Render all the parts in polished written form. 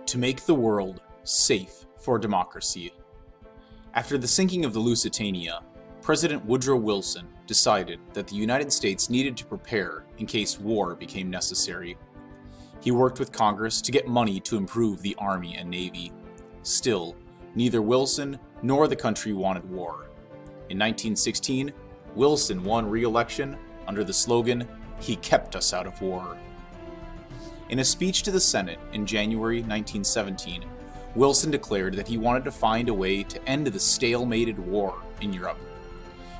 To make the world safe for democracy. After the sinking of the Lusitania, President Woodrow Wilson decided that the United States needed to prepare in case war became necessary. He worked with Congress to get money to improve the Army and Navy. Still, neither Wilson nor the country wanted war. In 1916, Wilson won re-election under the slogan, "He kept us out of war." In a speech to the Senate in January 1917, Wilson declared that he wanted to find a way to end the stalemated war in Europe.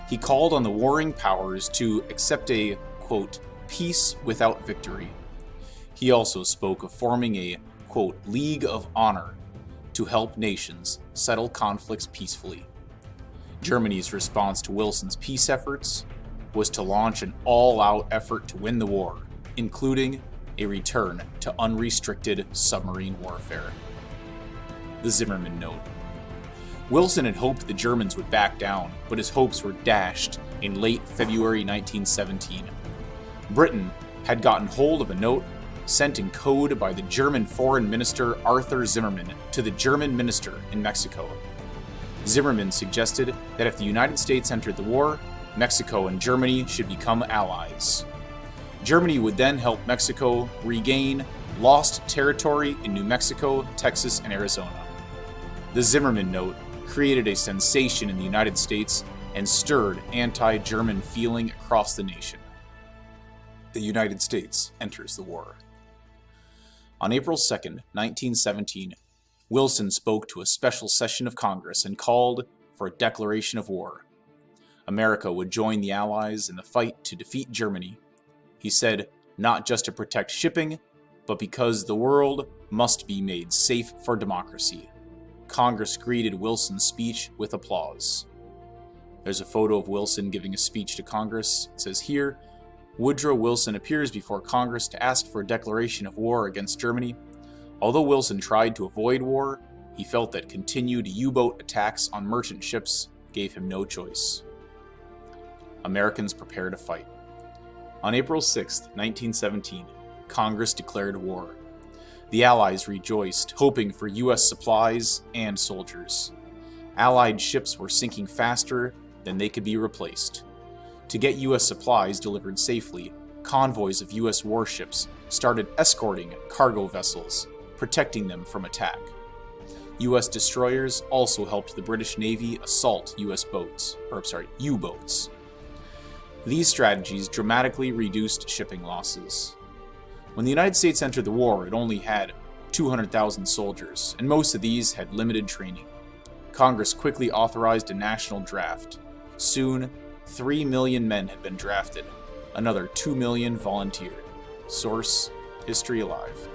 He called on the warring powers to accept a, quote, peace without victory. He also spoke of forming a, quote, League of Honor to help nations settle conflicts peacefully. Germany's response to Wilson's peace efforts was to launch an all-out effort to win the war, including a return to unrestricted submarine warfare. The Zimmermann Note. Wilson had hoped the Germans would back down, but his hopes were dashed in late February 1917. Britain had gotten hold of a note sent in code by the German Foreign Minister Arthur Zimmermann to the German minister in Mexico. Zimmermann suggested that if the United States entered the war, Mexico and Germany should become allies. Germany would then help Mexico regain lost territory in New Mexico, Texas, and Arizona. The Zimmermann Note created a sensation in the United States and stirred anti-German feeling across the nation. The United States enters the war. On April 2, 1917, Wilson spoke to a special session of Congress and called for a declaration of war. America would join the Allies in the fight to defeat Germany. He said, not just to protect shipping, but because the world must be made safe for democracy. Congress greeted Wilson's speech with applause. There's a photo of Wilson giving a speech to Congress. It says here, Woodrow Wilson appears before Congress to ask for a declaration of war against Germany. Although Wilson tried to avoid war, he felt that continued U-boat attacks on merchant ships gave him no choice. Americans prepare to fight. On April 6, 1917, Congress declared war. The Allies rejoiced, hoping for U.S. supplies and soldiers. Allied ships were sinking faster than they could be replaced. To get U.S. supplies delivered safely, convoys of U.S. warships started escorting cargo vessels, protecting them from attack. U.S. destroyers also helped the British Navy assault U-boats. These strategies dramatically reduced shipping losses. When the United States entered the war, it only had 200,000 soldiers, and most of these had limited training. Congress quickly authorized a national draft. Soon, 3 million men had been drafted. Another 2 million volunteered. Source: History Alive.